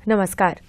नमस्कार।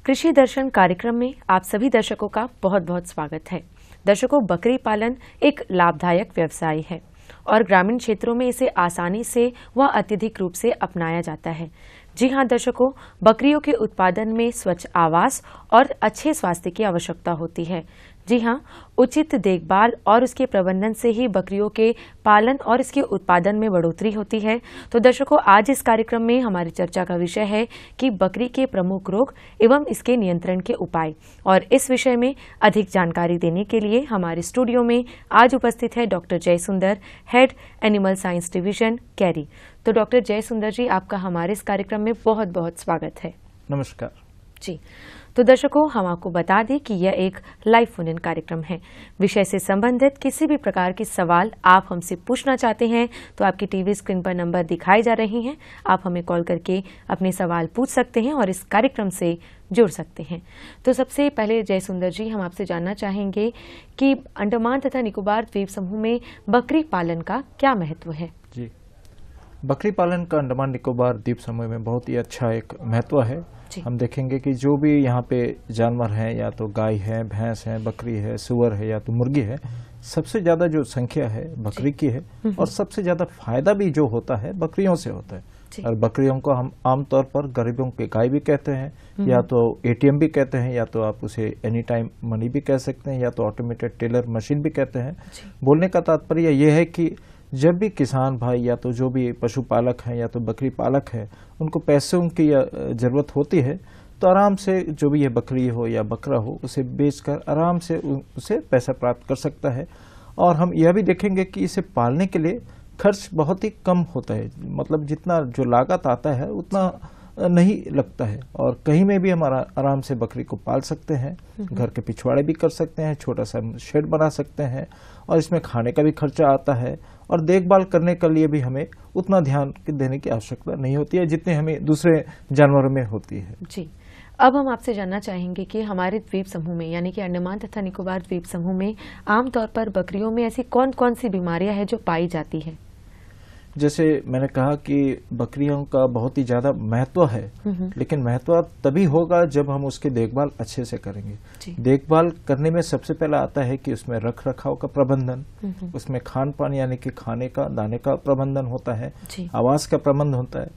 कृषि दर्शन कार्यक्रम में आप सभी दर्शकों का बहुत बहुत स्वागत है। दर्शकों, बकरी पालन एक लाभदायक व्यवसाय है और ग्रामीण क्षेत्रों में इसे आसानी से व अत्यधिक रूप से अपनाया जाता है। जी हाँ दर्शकों, बकरियों के उत्पादन में स्वच्छ आवास और अच्छे स्वास्थ्य की आवश्यकता होती है। जी हाँ, उचित देखभाल और उसके प्रबंधन से ही बकरियों के पालन और इसके उत्पादन में बढ़ोतरी होती है। तो दर्शकों, आज इस कार्यक्रम में हमारी चर्चा का विषय है कि बकरी के प्रमुख रोग एवं इसके नियंत्रण के उपाय। और इस विषय में अधिक जानकारी देने के लिए हमारे स्टूडियो में आज उपस्थित है doctor Jayasundar, head animal science division, carry. तो डॉक्टर जयसुंदर जी, आपका हमारे इस कार्यक्रम में बहुत बहुत स्वागत है। नमस्कार जी। तो दर्शकों, हम आपको बता दें कि यह एक लाइव फोन इन कार्यक्रम है। विषय से संबंधित किसी भी प्रकार के सवाल आप हमसे पूछना चाहते हैं तो आपकी टीवी स्क्रीन पर नंबर दिखाई जा रहे हैं। आप हमें कॉल करके अपने सवाल पूछ सकते हैं और इस कार्यक्रम से जुड़ सकते हैं। तो सबसे पहले जयसुंदर जी, हम आपसे जानना चाहेंगे कि अंडमान तथा निकोबार द्वीप समूह में बकरी पालन का क्या महत्व है? जी, बकरी पालन का अंडमान निकोबार द्वीप समूह में बहुत ही अच्छा एक महत्व है। हम देखेंगे कि जो भी यहाँ पे जानवर हैं, या तो गाय है, भैंस है, बकरी है, सुअर है या तो मुर्गी है, सबसे ज्यादा जो संख्या है बकरी की है और सबसे ज्यादा फायदा भी जो होता है बकरियों से होता है। और बकरियों को हम आमतौर पर गरीबों के गाय भी कहते हैं, या तो एटीएम भी कहते हैं, या तो आप उसे एनी टाइम मनी भी कह सकते हैं, या तो ऑटोमेटेड टेलर मशीन भी कहते हैं। बोलने का तात्पर्य यह है कि जब भी किसान भाई या तो जो भी पशुपालक हैं या तो बकरी पालक है, उनको पैसों की जरूरत होती है, तो आराम से जो भी ये बकरी हो या बकरा हो उसे बेचकर आराम से उसे पैसा प्राप्त कर सकता है। और हम यह भी देखेंगे कि इसे पालने के लिए खर्च बहुत ही कम होता है, मतलब जितना जो लागत आता है उतना नहीं लगता है। और कहीं में भी हम आराम से बकरी को पाल सकते हैं, घर के पिछवाड़े भी कर सकते हैं, छोटा सा शेड बना सकते हैं, और इसमें खाने का भी खर्चा आता है और देखभाल करने के लिए भी हमें उतना ध्यान देने की आवश्यकता नहीं होती है जितने हमें दूसरे जानवरों में होती है। जी, अब हम आपसे जानना चाहेंगे कि हमारे द्वीप समूह में यानी कि अंडमान तथा निकोबार द्वीप समूह में आमतौर पर बकरियों में ऐसी कौन कौन सी बीमारियां हैं जो पाई जाती है? जैसे मैंने कहा कि बकरियों का बहुत ही ज्यादा महत्व है, लेकिन महत्व तभी होगा जब हम उसकी देखभाल अच्छे से करेंगे। देखभाल करने में सबसे पहला आता है कि उसमें रख रखाव का प्रबंधन, उसमें खान पान यानी कि खाने का दाने का प्रबंधन होता है, आवास का प्रबंध होता है।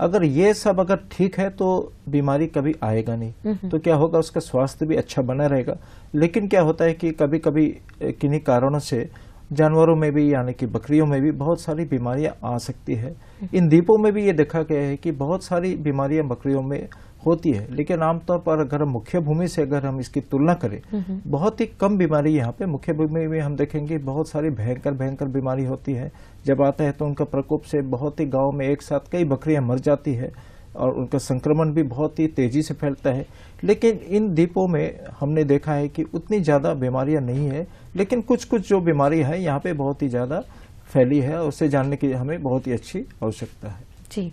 अगर ये सब अगर ठीक है तो बीमारी कभी आएगा नहीं। तो क्या होगा, उसका स्वास्थ्य भी अच्छा बना रहेगा। लेकिन क्या होता है कि कभी कभी किन्हीं कारणों से जानवरों में भी यानी कि बकरियों में भी बहुत सारी बीमारियां आ सकती है। इन द्वीपों में भी ये देखा गया है कि बहुत सारी बीमारियां बकरियों में होती है, लेकिन आमतौर पर अगर हम मुख्य भूमि से अगर हम इसकी तुलना करें, बहुत ही कम बीमारी यहाँ पे मुख्य भूमि में हम देखेंगे बहुत सारी भयंकर भयंकर बीमारी होती है। जब आता है तो उनका प्रकोप से बहुत ही गाँव में एक साथ कई बकरियां मर जाती है और उनका संक्रमण भी बहुत ही तेजी से फैलता है। लेकिन इन द्वीपों में हमने देखा है कि उतनी ज्यादा बीमारियां नहीं है, लेकिन कुछ कुछ जो बीमारी है यहाँ पे बहुत ही ज्यादा फैली है, और उसे जानने की हमें बहुत ही अच्छी आवश्यकता है। जी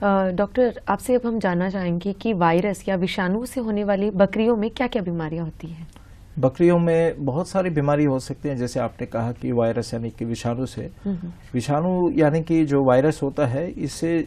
डॉक्टर, आपसे अब हम जानना चाहेंगे कि वायरस या विषाणु से होने वाली बकरियों में क्या क्या बीमारियां होती हैं? बकरियों में बहुत सारी बीमारी हो सकती है। जैसे आपने कहा कि वायरस यानी कि विषाणु से, विषाणु यानी कि जो वायरस होता है, इससे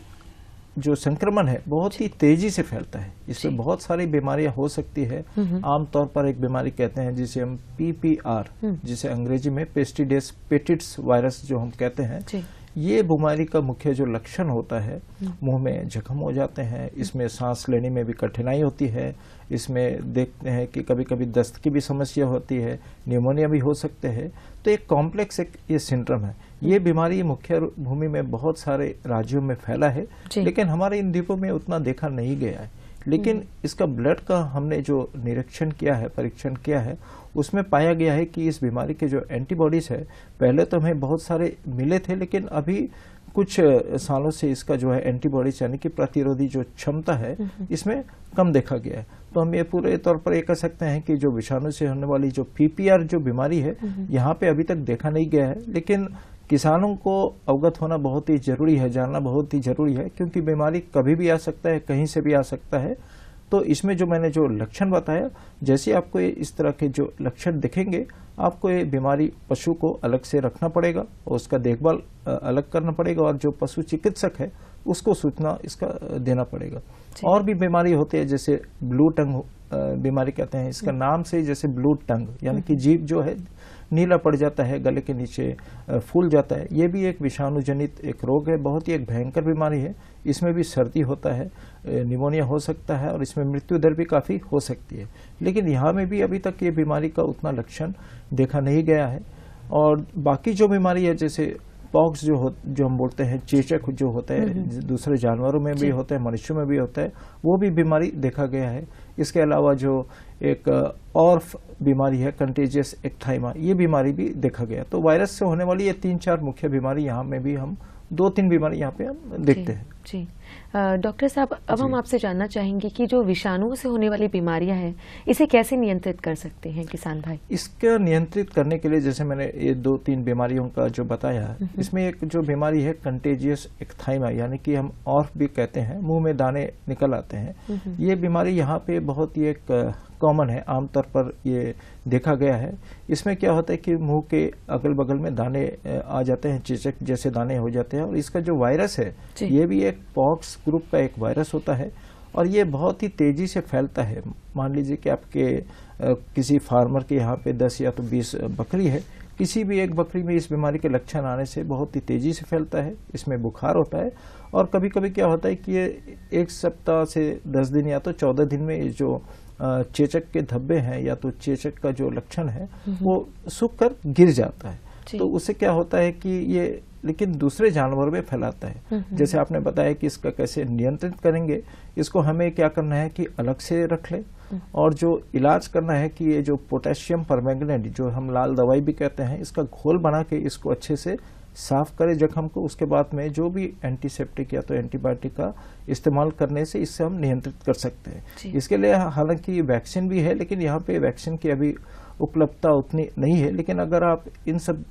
जो संक्रमण है बहुत ही तेजी से फैलता है। इसमें बहुत सारी बीमारियां हो सकती है। आमतौर पर एक बीमारी कहते हैं जिसे हम PPR, जिसे अंग्रेजी में पेस्टिडेस पेटिट्स वायरस जो हम कहते हैं, ये बीमारी का मुख्य जो लक्षण होता है, मुंह में जख्म हो जाते हैं, इसमें सांस लेने में भी कठिनाई होती है, इसमें देखते हैं कि कभी कभी दस्त की भी समस्या होती है, निमोनिया भी हो सकते हैं। तो एक कॉम्प्लेक्स एक ये सिंड्रोम है। ये बीमारी मुख्य भूमि में बहुत सारे राज्यों में फैला है, लेकिन हमारे इन द्वीपों में उतना देखा नहीं गया है। लेकिन इसका ब्लड का हमने जो निरीक्षण किया है, परीक्षण किया है, उसमें पाया गया है कि इस बीमारी के जो एंटीबॉडीज है, पहले तो हमें बहुत सारे मिले थे, लेकिन अभी कुछ सालों से इसका जो है एंटीबॉडीज यानी कि प्रतिरोधी जो क्षमता है, इसमें कम देखा गया है। तो हम ये पूरे तौर पर ये कह सकते हैं कि जो विषाणु से होने वाली जो PPR जो बीमारी है, यहाँ पे अभी तक देखा नहीं गया है। लेकिन किसानों को अवगत होना बहुत ही जरूरी है, जानना बहुत ही जरूरी है, क्योंकि बीमारी कभी भी आ सकता है, कहीं से भी आ सकता है। तो इसमें जो मैंने जो लक्षण बताया, जैसे आपको इस तरह के जो लक्षण दिखेंगे, आपको ये बीमारी पशु को अलग से रखना पड़ेगा और उसका देखभाल अलग करना पड़ेगा, और जो पशु चिकित्सक है उसको सूचना इसका देना पड़ेगा। और भी बीमारी होती है जैसे ब्लू टंग बीमारी कहते हैं, इसका नाम से जैसे ब्लू टंग यानी कि जीभ जो है नीला पड़ जाता है, गले के नीचे फूल जाता है। ये भी एक विषाणु जनित एक रोग है, बहुत ही एक भयंकर बीमारी है। इसमें भी सर्दी होता है, निमोनिया हो सकता है और इसमें मृत्यु दर भी काफ़ी हो सकती है। लेकिन यहाँ में भी अभी तक ये बीमारी का उतना लक्षण देखा नहीं गया है। और बाकी जो बीमारी है जैसे पॉक्स जो हम बोलते हैं, चेचक जो होता है दूसरे जानवरों में भी होता है, मनुष्यों में भी होता है, वो भी बीमारी देखा गया है। इसके अलावा जो एक और बीमारी है कंटेजियस एक्थाइमा, ये बीमारी भी देखा गया। तो वायरस से होने वाली ये 3-4 मुख्य बीमारी यहाँ में भी हम 2-3 बीमारी यहाँ पे हम देखते हैं। जी डॉक्टर साहब, अब हम आपसे जानना चाहेंगे कि जो विषाणुओं से होने वाली बीमारियां हैं, इसे कैसे नियंत्रित कर सकते हैं किसान भाई? इसका नियंत्रित करने के लिए जैसे मैंने ये 2-3 बीमारियों का जो बताया, इसमें एक जो बीमारी है कंटेजियस एक्थाइमा यानी कि हम ऑर्फ भी कहते हैं, मुंह में दाने निकल आते हैं। ये बीमारी यहाँ पे बहुत ही एक कॉमन है, आमतौर पर ये देखा गया है। इसमें क्या होता है कि मुंह के अगल बगल में दाने आ जाते हैं, चेचक जैसे दाने हो जाते हैं। और इसका जो वायरस है ये भी एक पॉक्स ग्रुप का एक वायरस होता है और ये बहुत ही तेजी से फैलता है। मान लीजिए कि आपके किसी फार्मर के यहाँ पे 10 या तो 20 बकरी है, किसी भी एक बकरी में इस बीमारी के लक्षण आने से बहुत ही तेजी से फैलता है। इसमें बुखार होता है और कभी कभी क्या होता है कि ये 1 सप्ताह से 10 दिन या तो 14 दिन में जो चेचक के धब्बे हैं या तो चेचक का जो लक्षण है वो सूख कर गिर जाता है। तो उससे क्या होता है कि ये लेकिन दूसरे जानवरों में फैलाता है। जैसे आपने बताया कि इसका कैसे नियंत्रित करेंगे, इसको हमें क्या करना है कि अलग से रख ले और जो इलाज करना है कि ये जो पोटेशियम परमैंगनेट जो हम लाल दवाई भी कहते हैं, इसका घोल बना के इसको अच्छे से साफ करें जख्म को। उसके बाद में जो भी एंटीसेप्टिक या तो एंटीबायोटिक का इस्तेमाल करने से इससे हम नियंत्रित कर सकते हैं। इसके लिए हालांकि वैक्सीन भी है, लेकिन यहाँ पे वैक्सीन की अभी उपलब्धता उतनी नहीं है। लेकिन अगर आप इन सब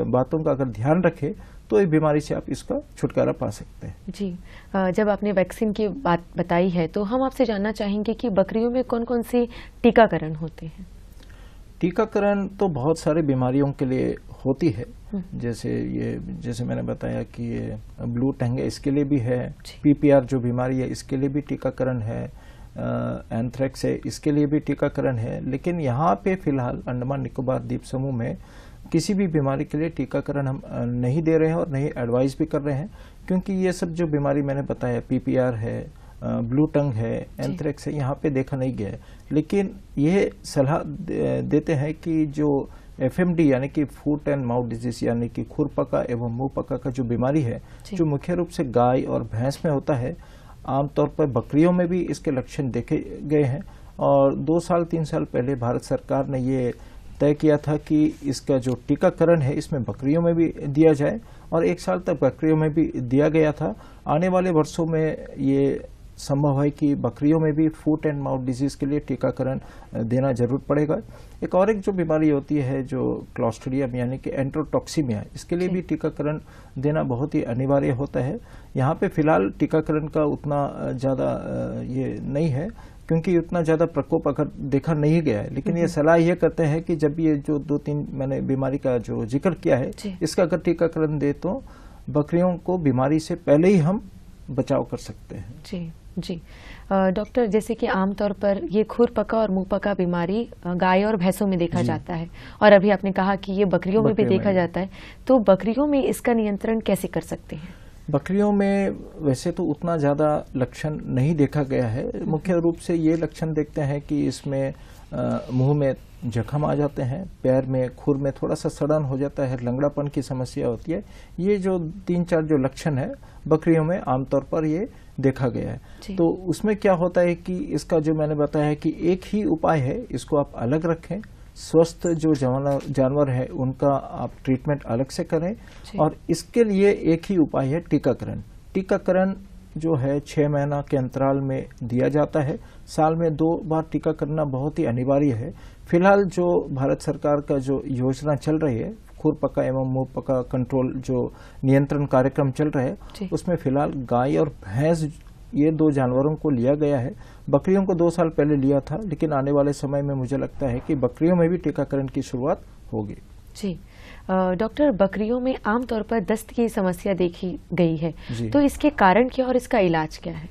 बातों का अगर ध्यान रखें तो इस बीमारी से आप इसका छुटकारा पा सकते हैं। जी, जब आपने वैक्सीन की बात बताई है तो हम आपसे जानना चाहेंगे कि बकरियों में कौन कौन से टीकाकरण होते हैं? टीकाकरण तो बहुत सारी बीमारियों के लिए होती है। जैसे मैंने बताया कि ये ब्लू टंग है, इसके लिए भी है। पीपीआर जो बीमारी है इसके लिए भी टीकाकरण है। एंथ्रेक्स है, इसके लिए भी टीकाकरण है। लेकिन यहाँ पे फिलहाल अंडमान निकोबार द्वीप समूह में किसी भी बीमारी के लिए टीकाकरण हम नहीं दे रहे हैं और नहीं एडवाइस भी कर रहे हैं, क्योंकि ये सब जो बीमारी मैंने बताया, पीपीआर है, ब्लू टंग है, एंथ्रेक्स है, यहाँ पे देखा नहीं गया है। लेकिन यह सलाह देते हैं कि जो एफएमडी यानी कि फुट एंड माउथ डिजीज यानी कि खुरपका एवं मुंहपका का जो बीमारी है, जो मुख्य रूप से गाय और भैंस में होता है, आमतौर पर बकरियों में भी इसके लक्षण देखे गए हैं। और 2-3 साल पहले भारत सरकार ने ये तय किया था कि इसका जो टीकाकरण है इसमें बकरियों में भी दिया जाए और 1 साल तक बकरियों में भी दिया गया था। आने वाले वर्षों में ये संभव है कि बकरियों में भी फुट एंड माउथ डिजीज के लिए टीकाकरण देना जरूर पड़ेगा। एक जो बीमारी होती है जो क्लॉस्ट्रिडियम यानी कि एंट्रोटॉक्सीमिया, इसके लिए भी टीकाकरण देना बहुत ही अनिवार्य होता है। यहाँ पे फिलहाल टीकाकरण का उतना ज़्यादा ये नहीं है, क्योंकि उतना ज़्यादा प्रकोप अगर देखा नहीं गया है। लेकिन ये सलाह ये करते हैं कि जब ये जो 2-3 मैंने बीमारी का जो जिक्र किया है, इसका अगर टीकाकरण दे तो बकरियों को बीमारी से पहले ही हम बचाव कर सकते हैं। जी डॉक्टर, जैसे कि आमतौर पर ये खुरपका और मुंहपका बीमारी गाय और भैंसों में देखा जाता है और अभी आपने कहा कि ये बकरियों में भी देखा जाता है, तो बकरियों में इसका नियंत्रण कैसे कर सकते हैं? बकरियों में वैसे तो उतना ज़्यादा लक्षण नहीं देखा गया है। मुख्य रूप से ये लक्षण देखते हैं कि इसमें मुंह में जख्म आ जाते हैं, पैर में खुर में थोड़ा सा सड़न हो जाता है, लंगड़ापन की समस्या होती है। ये जो 3-4 जो लक्षण है बकरियों में आमतौर पर ये देखा गया है। तो उसमें क्या होता है कि इसका जो मैंने बताया कि एक ही उपाय है, इसको आप अलग रखें। स्वस्थ जो जानवर है उनका आप ट्रीटमेंट अलग से करें और इसके लिए एक ही उपाय है टीकाकरण। टीकाकरण जो है 6 महीना के अंतराल में दिया जाता है। साल में 2 बार टीका करना बहुत ही अनिवार्य है। फिलहाल जो भारत सरकार का जो योजना चल रही है, खुरपका एवं मुंहपका कंट्रोल जो नियंत्रण कार्यक्रम चल रहा है, उसमें फिलहाल गाय और भैंस ये 2 जानवरों को लिया गया है। बकरियों को 2 साल पहले लिया था, लेकिन आने वाले समय में मुझे लगता है कि बकरियों में भी टीकाकरण की शुरुआत होगी। जी, डॉक्टर, बकरियों में आमतौर पर दस्त की समस्या देखी गई है, जी। तो इसके कारण क्या और इसका इलाज क्या है?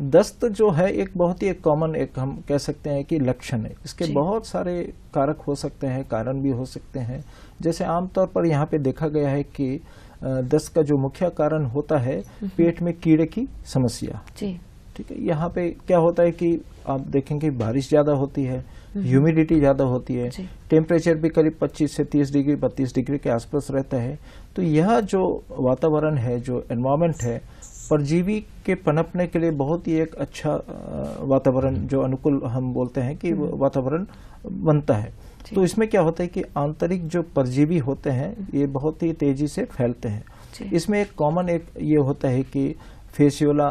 दस्त जो है एक बहुत ही एक कॉमन, एक हम कह सकते हैं कि लक्षण है। इसके जी। बहुत सारे कारक हो सकते हैं, कारण भी हो सकते हैं। जैसे आमतौर पर यहाँ पे देखा गया है कि दस्त का जो मुख्य कारण होता है पेट में कीड़े की समस्या। जी। ठीक है, यहाँ पे क्या होता है कि आप देखेंगे बारिश ज्यादा होती है, ह्यूमिडिटी ज्यादा होती है, टेम्परेचर भी करीब 25 से 30 डिग्री 32 डिग्री के आसपास रहता है। तो यह जो वातावरण है, जो एनवायरमेंट है, परजीवी के पनपने के लिए बहुत ही एक अच्छा वातावरण, जो अनुकूल हम बोलते हैं कि वातावरण बनता है। तो इसमें क्या होता है कि आंतरिक जो परजीवी होते हैं ये बहुत ही तेजी से फैलते हैं। इसमें एक कॉमन एक ये होता है कि फेसियोला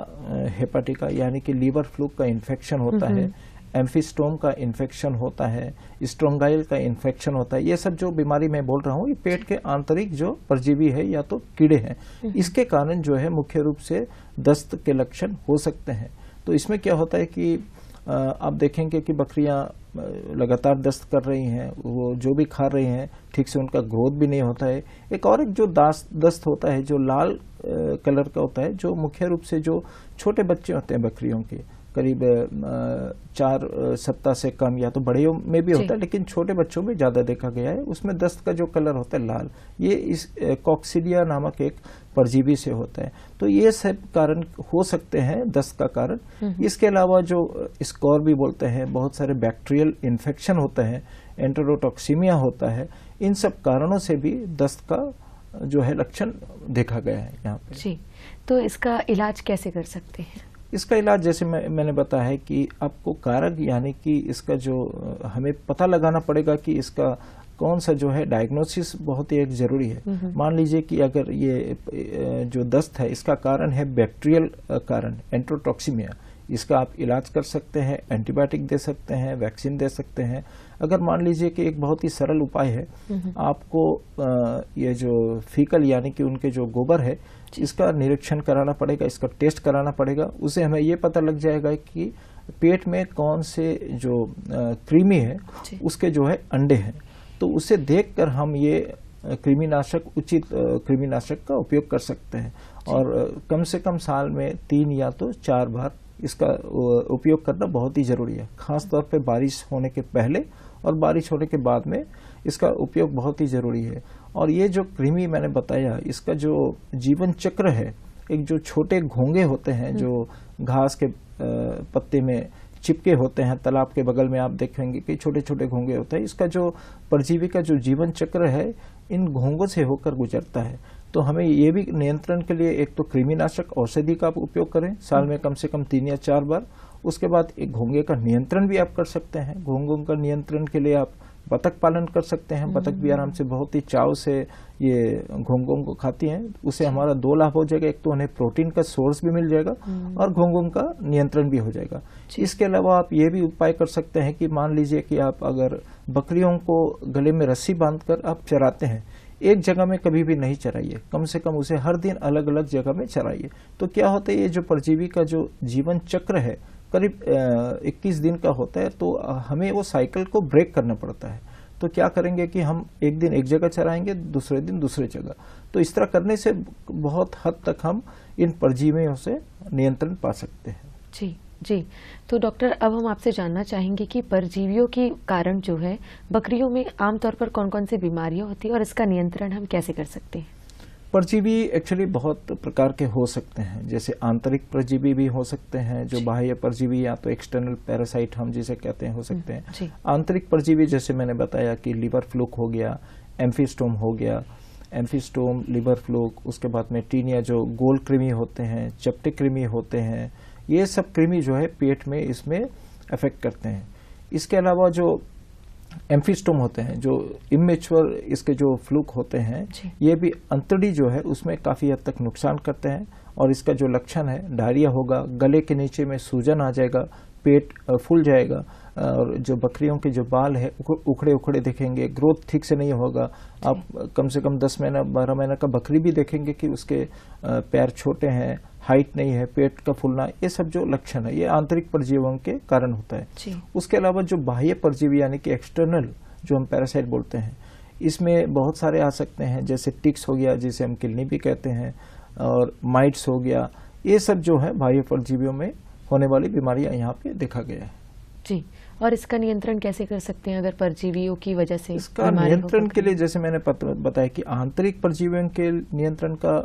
हेपाटिका यानी कि लीवर फ्लूक का इन्फेक्शन होता है, एम्फिस्टोम का इन्फेक्शन होता है, स्ट्रोंगाइल का इन्फेक्शन होता है। ये सब जो बीमारी मैं बोल रहा हूँ ये पेट के आंतरिक जो परजीवी है या तो कीड़े हैं, इसके कारण जो है मुख्य रूप से दस्त के लक्षण हो सकते हैं। तो इसमें क्या होता है कि आप देखेंगे कि बकरियां लगातार दस्त कर रही हैं, वो जो भी खा रही हैं ठीक से उनका ग्रोथ भी नहीं होता है। एक और एक जो दस्त होता है जो लाल कलर का होता है, जो मुख्य रूप से जो छोटे बच्चे होते हैं बकरियों के, करीब 4 सप्ताह से कम या तो बड़े में भी होता है, लेकिन छोटे बच्चों में ज्यादा देखा गया है। उसमें दस्त का जो कलर होता है लाल, ये इस कॉक्सिडिया नामक एक परजीवी से होता है। तो ये सब कारण हो सकते हैं दस्त का कारण। इसके अलावा जो स्कोर भी बोलते हैं, बहुत सारे बैक्टीरियल इन्फेक्शन होता है, एंटेरोटॉक्सीमिया होता है, इन सब कारणों से भी दस्त का जो है लक्षण देखा गया है यहाँ पे। जी, तो इसका इलाज कैसे कर सकते हैं? इसका इलाज जैसे मैंने बताया है कि आपको कारक यानी कि इसका जो हमें पता लगाना पड़ेगा कि इसका कौन सा जो है डायग्नोसिस बहुत ही एक जरूरी है। मान लीजिए कि अगर ये जो दस्त है इसका कारण है बैक्टीरियल कारण एंटेरोटॉक्सीमिया, इसका आप इलाज कर सकते हैं, एंटीबायोटिक दे सकते हैं, वैक्सीन दे सकते हैं। अगर मान लीजिए कि एक बहुत ही सरल उपाय है, आपको ये जो फीकल यानी कि उनके जो गोबर है इसका निरीक्षण कराना पड़ेगा, इसका टेस्ट कराना पड़ेगा। उससे हमें ये पता लग जाएगा कि पेट में कौन से जो कृमि है उसके जो है अंडे हैं। तो उसे देखकर हम ये कृमिनाशक, उचित कृमिनाशक का उपयोग कर सकते हैं। और कम से कम साल में 3 या तो 4 बार इसका उपयोग करना बहुत ही जरूरी है, खासतौर पे बारिश होने के पहले और बारिश होने के बाद में इसका उपयोग बहुत ही जरूरी है। और ये जो कृमि मैंने बताया, इसका जो जीवन चक्र है, एक जो छोटे घोंगे होते हैं जो घास के पत्ते में चिपके होते हैं, तालाब के बगल में आप देखेंगे कि छोटे छोटे घोंगे होते हैं, इसका जो परजीवी का जो जीवन चक्र है इन घोंगों से होकर गुजरता है। तो हमें ये भी नियंत्रण के लिए एक तो कृमिनाशक औषधि का आप उपयोग करें साल में कम से कम 3 या 4 बार। उसके बाद एक घोंगे का नियंत्रण भी आप कर सकते हैं। घोंगों का नियंत्रण के लिए आप बतख पालन कर सकते हैं। बतख भी आराम से बहुत ही चाव से ये घोंगों को खाती हैं। उससे हमारा 2 लाभ हो जाएगा, एक तो उन्हें प्रोटीन का सोर्स भी मिल जाएगा और घोंगों का नियंत्रण भी हो जाएगा। इसके अलावा आप ये भी उपाय कर सकते हैं कि मान लीजिए कि आप अगर बकरियों को गले में रस्सी बांधकर आप चराते हैं, एक जगह में कभी भी नहीं चराइए, कम से कम उसे हर दिन अलग अलग जगह में चराइए। तो क्या होता है, ये जो परजीवी का जो जीवन चक्र है करीब 21 दिन का होता है, तो हमें वो साइकिल को ब्रेक करना पड़ता है। तो क्या करेंगे कि हम एक दिन एक जगह चराएंगे, दूसरे दिन दूसरे जगह। तो इस तरह करने से बहुत हद तक हम इन परजीवियों से नियंत्रण पा सकते हैं। जी जी। तो डॉक्टर, अब हम आपसे जानना चाहेंगे कि परजीवियों के कारण जो है बकरियों में आमतौर पर कौन कौन सी बीमारियां होती है और इसका नियंत्रण हम कैसे कर सकते हैं? परजीवी एक्चुअली बहुत प्रकार के हो सकते हैं। जैसे आंतरिक परजीवी भी हो सकते हैं, जो बाह्य परजीवी या तो एक्सटर्नल पैरासाइट हम जिसे कहते हैं हो सकते हैं। आंतरिक परजीवी जैसे मैंने बताया कि लीवर फ्लूक हो गया, एम्फिस्टोम हो गया, एम्फिस्टोम, लीवर फ्लूक, उसके बाद में टीनिया जो गोल कृमि होते हैं, चपटे कृमि होते हैं, ये सब कृमि जो है पेट में इसमें अफेक्ट करते हैं। इसके अलावा जो एम्फिस्टोम होते हैं, जो इमेच्योर इसके जो फ्लूक होते हैं, ये भी अंतड़ी जो है उसमें काफी हद तक नुकसान करते हैं। और इसका जो लक्षण है डायरिया होगा, गले के नीचे में सूजन आ जाएगा, पेट फूल जाएगा, और जो बकरियों के जो बाल है उखड़े उखड़े दिखेंगे, ग्रोथ ठीक से नहीं होगा। आप कम से कम 10 महीना 12 महीना का बकरी भी देखेंगे कि उसके पैर छोटे हैं, हाइट नहीं है, पेट का फूलना, ये सब जो लक्षण है ये आंतरिक परजीवियों के कारण होता है। उसके अलावा जो बाह्य परजीवी यानी कि एक्सटर्नल जो हम पैरासाइट बोलते हैं, इसमें बहुत सारे आ सकते हैं, जैसे टिक्स हो गया जिसे हम किलनी भी कहते हैं, और माइट्स हो गया। ये सब जो है बाह्य परजीवियों में होने वाली बीमारियां यहाँ पे देखा गया है। जी, और इसका नियंत्रण कैसे कर सकते हैं अगर परजीवियों की वजह से? इसका नियंत्रण के लिए जैसे मैंने बताया कि आंतरिक परजीवियों के नियंत्रण का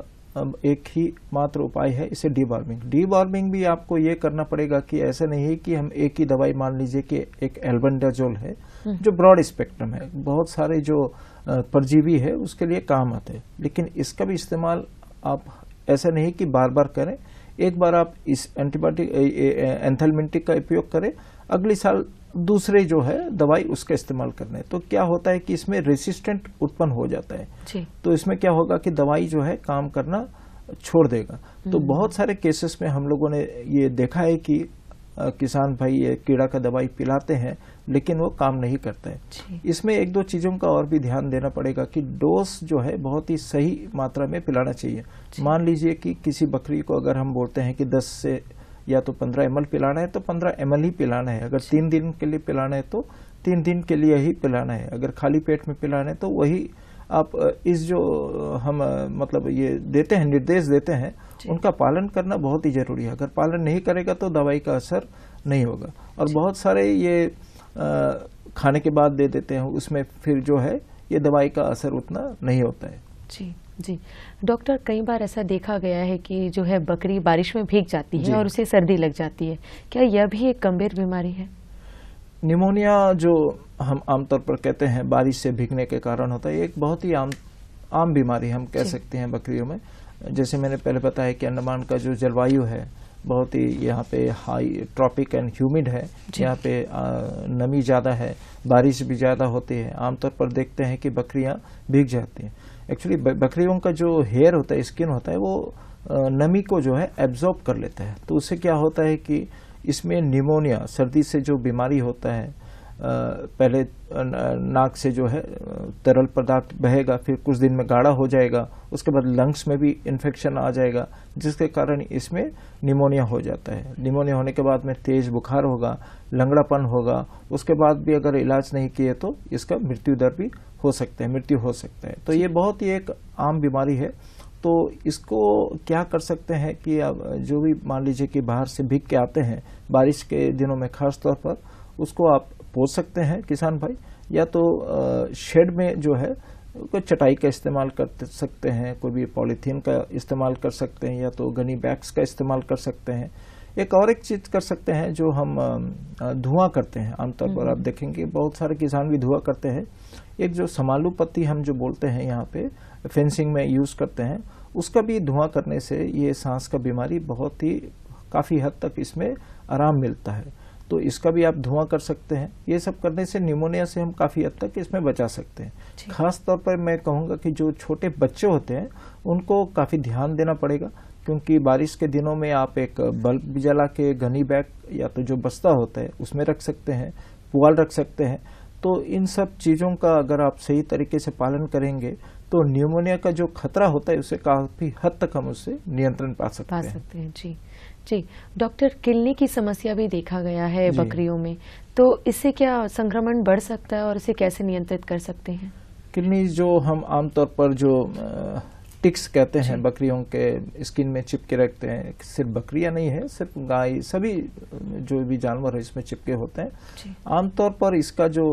एक ही मात्र उपाय है, इसे डीवॉर्मिंग। डीवॉर्मिंग भी आपको ये करना पड़ेगा कि ऐसा नहीं है कि हम एक ही दवाई, मान लीजिए कि एक एल्बेंडाजोल है जो ब्रॉड स्पेक्ट्रम है, बहुत सारे जो परजीवी है उसके लिए काम आते हैं, लेकिन इसका भी इस्तेमाल आप ऐसा नहीं कि बार बार करें। एक बार आप इस एंटीबायोटिक एंथेलमिंटिक का उपयोग करें, अगली साल दूसरे जो है दवाई उसका इस्तेमाल करना है, तो क्या होता है कि इसमें रेसिस्टेंट उत्पन्न हो जाता है जी। तो इसमें क्या होगा कि दवाई जो है काम करना छोड़ देगा। तो बहुत सारे केसेस में हम लोगों ने ये देखा है कि किसान भाई ये कीड़ा का दवाई पिलाते हैं लेकिन वो काम नहीं करता है। इसमें एक दो चीजों का और भी ध्यान देना पड़ेगा कि डोज जो है बहुत ही सही मात्रा में पिलाना चाहिए। मान लीजिए कि किसी बकरी को अगर हम बोलते हैं कि 10 से या तो 15 ml पिलाना है तो 15 ml ही पिलाना है। अगर 3 दिन के लिए पिलाना है तो 3 दिन के लिए ही पिलाना है। अगर खाली पेट में पिलाना है तो वही आप इस जो हम मतलब ये देते हैं, निर्देश देते हैं, उनका पालन करना बहुत ही जरूरी है। अगर पालन नहीं करेगा तो दवाई का असर नहीं होगा। और बहुत सारे ये खाने के बाद दे देते हैं, उसमें फिर जो है ये दवाई का असर उतना नहीं होता है। जी जी डॉक्टर, कई बार ऐसा देखा गया है कि जो है बकरी बारिश में भीग जाती है और उसे सर्दी लग जाती है, क्या यह भी एक गंभीर बीमारी है? निमोनिया जो हम आमतौर पर कहते हैं बारिश से भीगने के कारण होता है, एक बहुत ही आम बीमारी हम कह सकते हैं बकरियों में। जैसे मैंने पहले बताया कि अंडमान का जो जलवायु है बहुत ही यहाँ पे हाई ट्रॉपिक एंड ह्यूमिड है, यहाँ पे नमी ज़्यादा है, बारिश भी ज़्यादा होती है। आमतौर पर देखते हैं कि बकरियाँ भीग जाती हैं। एक्चुअली बकरियों का जो हेयर होता है, स्किन होता है, वो नमी को जो है एब्जॉर्ब कर लेता है। तो उससे क्या होता है कि इसमें निमोनिया, सर्दी से जो बीमारी होता है, पहले नाक से जो है तरल पदार्थ बहेगा, फिर कुछ दिन में गाढ़ा हो जाएगा, उसके बाद लंग्स में भी इन्फेक्शन आ जाएगा, जिसके कारण इसमें निमोनिया हो जाता है। निमोनिया होने के बाद में तेज बुखार होगा, लंगड़ापन होगा, उसके बाद भी अगर इलाज नहीं किए तो इसका मृत्यु दर भी हो सकता है, मृत्यु हो सकता है। तो ये बहुत ही एक आम बीमारी है। तो इसको क्या कर सकते हैं कि अब जो भी मान लीजिए कि बाहर से भीग के आते हैं बारिश के दिनों में, खास तौर पर उसको आप पोंछ सकते हैं किसान भाई, या तो शेड में जो है कोई चटाई का इस्तेमाल कर सकते हैं, कोई भी पॉलीथीन का इस्तेमाल कर सकते हैं, या तो गनी बैग्स का इस्तेमाल कर सकते हैं। एक चीज कर सकते हैं जो हम धुआं करते हैं, आमतौर पर आप देखेंगे बहुत सारे किसान भी धुआं करते हैं। एक जो समालू पत्ती हम जो बोलते हैं यहाँ पे फेंसिंग में यूज करते हैं, उसका भी धुआं करने से ये सांस का बीमारी बहुत ही काफी हद तक इसमें आराम मिलता है। तो इसका भी आप धुआं कर सकते हैं। ये सब करने से निमोनिया से हम काफी हद तक इसमें बचा सकते हैं। खास तौर पर मैं कहूँगा कि जो छोटे बच्चे होते हैं उनको काफी ध्यान देना पड़ेगा, क्योंकि बारिश के दिनों में आप एक बल्ब भी जला के गनी बैग या तो जो बस्ता होता है उसमें रख सकते हैं, पुआल रख सकते हैं। तो इन सब चीजों का अगर आप सही तरीके से पालन करेंगे तो निमोनिया का जो खतरा होता है उससे काफी हद तक हम उससे नियंत्रण पा सकते हैं। जी जी डॉक्टर, किलनी की समस्या भी देखा गया है बकरियों में, तो इससे क्या संक्रमण बढ़ सकता है और इसे कैसे नियंत्रित कर सकते हैं? किलनी जो हम आमतौर पर जो टिक्स कहते हैं बकरियों के स्किन में चिपके रखते हैं, सिर्फ बकरियां नहीं है, सिर्फ गाय, सभी जो भी जानवर है इसमें चिपके होते हैं। आमतौर पर इसका जो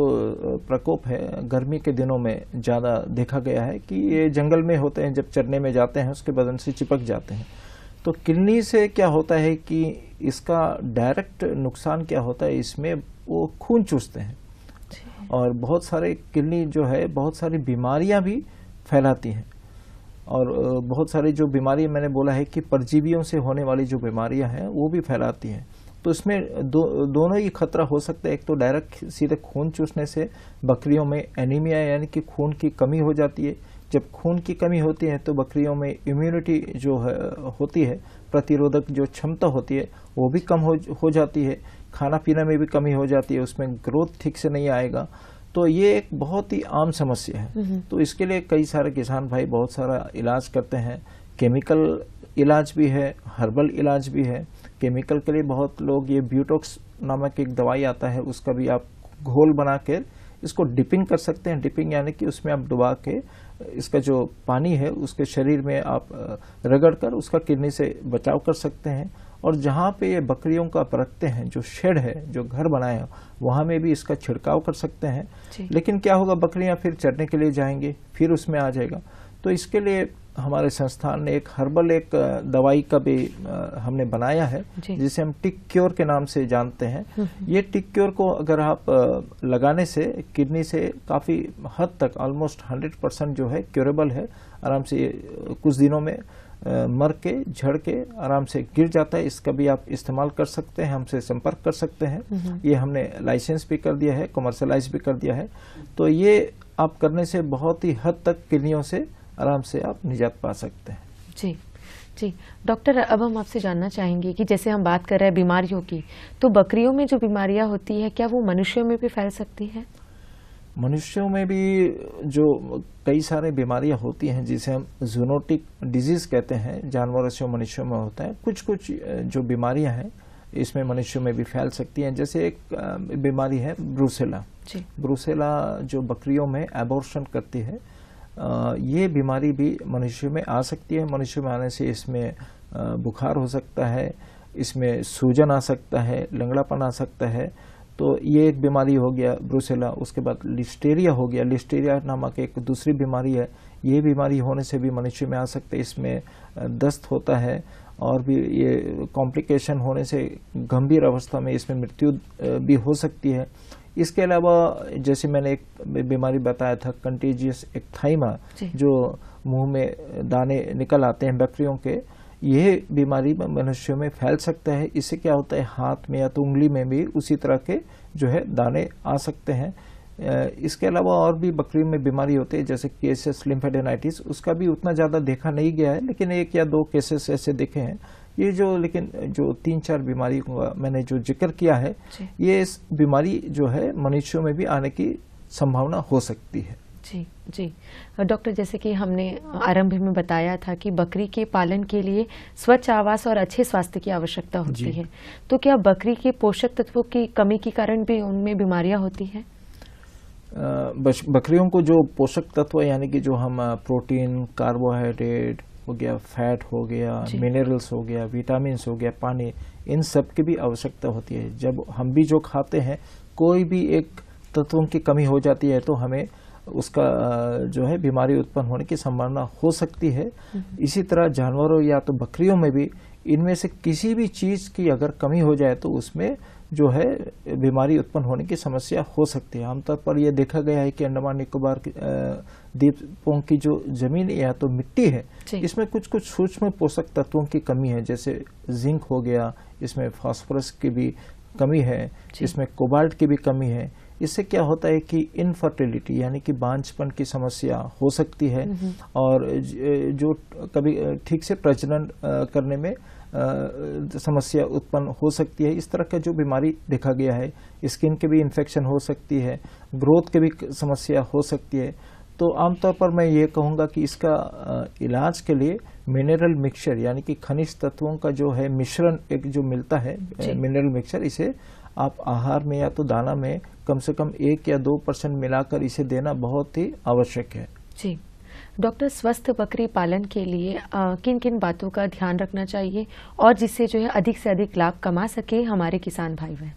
प्रकोप है गर्मी के दिनों में ज्यादा देखा गया है कि ये जंगल में होते हैं, जब चरने में जाते हैं उसके बदन से चिपक जाते हैं। तो किलनी से क्या होता है कि इसका डायरेक्ट नुकसान क्या होता है, इसमें वो खून चूसते हैं और बहुत सारे किलनी जो है बहुत सारी बीमारियां भी फैलाती हैं। और बहुत सारी जो बीमारी मैंने बोला है कि परजीवियों से होने वाली जो बीमारियां हैं वो भी फैलाती हैं। तो इसमें दोनों ही खतरा हो सकता है। एक तो डायरेक्ट सीधे खून चूसने से बकरियों में एनीमिया यानी कि खून की कमी हो जाती है। जब खून की कमी होती है तो बकरियों में इम्यूनिटी जो है होती है, प्रतिरोधक जो क्षमता होती है वो भी कम हो जाती है। खाना पीना में भी कमी हो जाती है, उसमें ग्रोथ ठीक से नहीं आएगा। तो ये एक बहुत ही आम समस्या है। तो इसके लिए कई सारे किसान भाई बहुत सारा इलाज करते हैं। केमिकल इलाज भी है, हर्बल इलाज भी है। केमिकल के लिए बहुत लोग ये ब्यूटॉक्स नामक एक दवाई आता है, उसका भी आप घोल बना के इसको डिपिंग कर सकते हैं। डिपिंग यानी कि उसमें आप डुबा के इसका जो पानी है उसके शरीर में आप रगड़ कर उसका किडनी से बचाव कर सकते हैं। और जहाँ पे ये बकरियों का आप रखते हैं, जो शेड है, जो घर बनाए हैं, वहाँ में भी इसका छिड़काव कर सकते हैं। लेकिन क्या होगा, बकरियाँ फिर चरने के लिए जाएंगे, फिर उसमें आ जाएगा। तो इसके लिए हमारे संस्थान ने एक हर्बल एक दवाई का भी हमने बनाया है, जिसे हम टिक क्योर के नाम से जानते हैं। ये टिक क्योर को अगर आप लगाने से किडनी से काफ़ी हद तक ऑलमोस्ट 100% जो है क्योरेबल है। आराम से कुछ दिनों में मर के झड़ के आराम से गिर जाता है। इसका भी आप इस्तेमाल कर सकते हैं, हमसे संपर्क कर सकते हैं। ये हमने लाइसेंस भी कर दिया है, कमर्शलाइज भी कर दिया है। तो ये आप करने से बहुत ही हद तक किडनियों से आराम से आप निजात पा सकते हैं। जी जी डॉक्टर, अब हम आपसे जानना चाहेंगे कि जैसे हम बात कर रहे हैं बीमारियों की, तो बकरियों में जो बीमारियां होती है क्या वो मनुष्यों में भी फैल सकती है? मनुष्यों में भी जो कई सारे बीमारियां होती हैं जिसे हम जूनोटिक डिजीज कहते हैं, जानवरों से मनुष्यों में होता है। कुछ कुछ जो बीमारियां हैं इसमें मनुष्यों में भी फैल सकती हैं। जैसे एक बीमारी है ब्रूसेला। ब्रूसेला जो बकरियों में एबॉर्शन करती है, ये बीमारी भी मनुष्य में आ सकती है। मनुष्य में आने से इसमें बुखार हो सकता है, इसमें सूजन आ सकता है, लंगड़ापन आ सकता है। तो ये एक बीमारी हो गया ब्रूसेला। उसके बाद लिस्टेरिया हो गया। लिस्टेरिया नामक एक दूसरी बीमारी है। ये बीमारी होने से भी मनुष्य में आ सकते हैं। इसमें दस्त होता है और भी ये कॉम्प्लिकेशन होने से गंभीर अवस्था में इसमें मृत्यु भी हो सकती है। इसके अलावा जैसे मैंने एक बीमारी बताया था कंटेजियस एक्थाइमा, जो मुंह में दाने निकल आते हैं बकरियों के, यह बीमारी मनुष्यों में फैल सकता है। इससे क्या होता है, हाथ में या तो उंगली में भी उसी तरह के जो है दाने आ सकते हैं। इसके अलावा और भी बकरियों में बीमारी होती है जैसे केसेस लिम्फेडेनाइटिस, उसका भी उतना ज़्यादा देखा नहीं गया है, लेकिन 1 या 2 केसेस ऐसे देखे हैं। ये जो लेकिन जो 3-4 बीमारी मैंने जो जिक्र किया है, ये इस बीमारी जो है मनुष्यों में भी आने की संभावना हो सकती है। जी जी डॉक्टर, जैसे कि हमने आरंभ में बताया था कि बकरी के पालन के लिए स्वच्छ आवास और अच्छे स्वास्थ्य की आवश्यकता होती है, तो क्या बकरी के पोषक तत्वों की कमी के कारण भी उनमें बीमारियां होती हैं? बकरियों को जो पोषक तत्व यानी कि जो हम प्रोटीन, कार्बोहाइड्रेट हो गया, फैट हो गया, मिनरल्स हो गया, विटामिन्स हो गया, पानी, इन सब की भी आवश्यकता होती है। जब हम भी जो खाते हैं कोई भी एक तत्वों की कमी हो जाती है तो हमें उसका जो है बीमारी उत्पन्न होने की संभावना हो सकती है। इसी तरह जानवरों या तो बकरियों में भी इनमें से किसी भी चीज की अगर कमी हो जाए तो उसमें जो है बीमारी उत्पन्न होने की समस्या हो सकती है। आमतौर पर यह देखा गया है कि अंडमान निकोबार द्वीपों की जो जमीन या तो मिट्टी है, इसमें कुछ कुछ सूक्ष्म पोषक तत्वों की कमी है, जैसे जिंक हो गया, इसमें फास्फोरस की भी कमी है, इसमें कोबाल्ट की भी कमी है। इससे क्या होता है कि इनफर्टिलिटी यानी कि बांझपन की समस्या हो सकती है और जो कभी ठीक से प्रजनन करने में समस्या उत्पन्न हो सकती है। इस तरह का जो बीमारी देखा गया है, स्किन के भी इन्फेक्शन हो सकती है, ग्रोथ के भी समस्या हो सकती है। तो आमतौर पर मैं ये कहूँगा कि इसका इलाज के लिए मिनरल मिक्सचर यानी कि खनिज तत्वों का जो है मिश्रण एक जो मिलता है मिनरल मिक्सचर, इसे आप आहार में या तो दाना में कम से कम 1 या 2% मिलाकर इसे देना बहुत ही आवश्यक है। जी डॉक्टर, स्वस्थ बकरी पालन के लिए किन किन बातों का ध्यान रखना चाहिए और जिससे जो है अधिक से अधिक लाभ कमा सके हमारे किसान भाई बहन?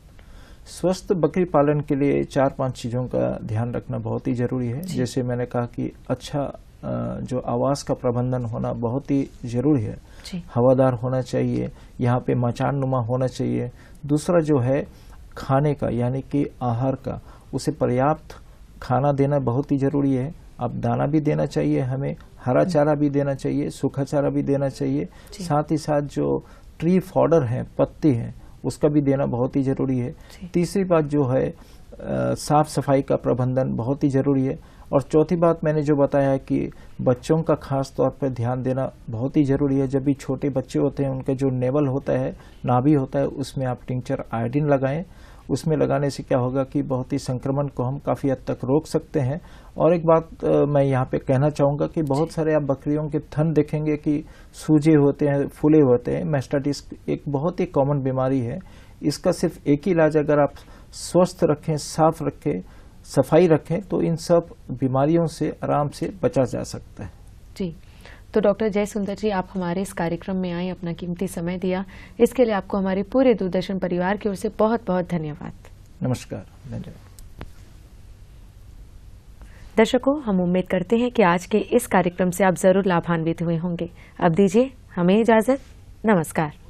स्वस्थ बकरी पालन के लिए 4-5 चीज़ों का ध्यान रखना बहुत ही जरूरी है। जैसे मैंने कहा कि अच्छा जो आवास का प्रबंधन होना बहुत ही जरूरी है। हवादार होना चाहिए, यहाँ पे मचान नुमा होना चाहिए। दूसरा जो है खाने का यानी कि आहार का, उसे पर्याप्त खाना देना बहुत ही जरूरी है। अब दाना भी देना चाहिए, हमें हरा चारा भी देना चाहिए, सूखा चारा भी देना चाहिए। साथ ही साथ जो ट्री फॉडर है, पत्ती है, उसका भी देना बहुत ही जरूरी है। तीसरी बात जो है साफ सफाई का प्रबंधन बहुत ही जरूरी है। और चौथी बात मैंने जो बताया है कि बच्चों का खास तौर पर ध्यान देना बहुत ही जरूरी है। जब भी छोटे बच्चे होते हैं उनका जो नेवल होता है, नाभि होता है, उसमें आप टिंचर आयोडीन लगाएं। उसमें लगाने से क्या होगा कि बहुत ही संक्रमण को हम काफ़ी हद तक रोक सकते हैं। और एक बात मैं यहाँ पे कहना चाहूँगा कि बहुत सारे आप बकरियों के थन देखेंगे कि सूजे होते हैं, फूले होते हैं। मैस्टाइटिस एक बहुत ही कॉमन बीमारी है। इसका सिर्फ एक ही इलाज, अगर आप स्वस्थ रखें, साफ रखें, सफाई रखें तो इन सब बीमारियों से आराम से बचा जा सकता है। जी, तो डॉक्टर जयसुंदर जी, आप हमारे इस कार्यक्रम में आए, अपना कीमती समय दिया, इसके लिए आपको हमारे पूरे दूरदर्शन परिवार की ओर से बहुत बहुत धन्यवाद। नमस्कार, धन्यवाद। दर्शकों, हम उम्मीद करते हैं कि आज के इस कार्यक्रम से आप जरूर लाभान्वित हुए होंगे। अब दीजिए हमें इजाजत। नमस्कार।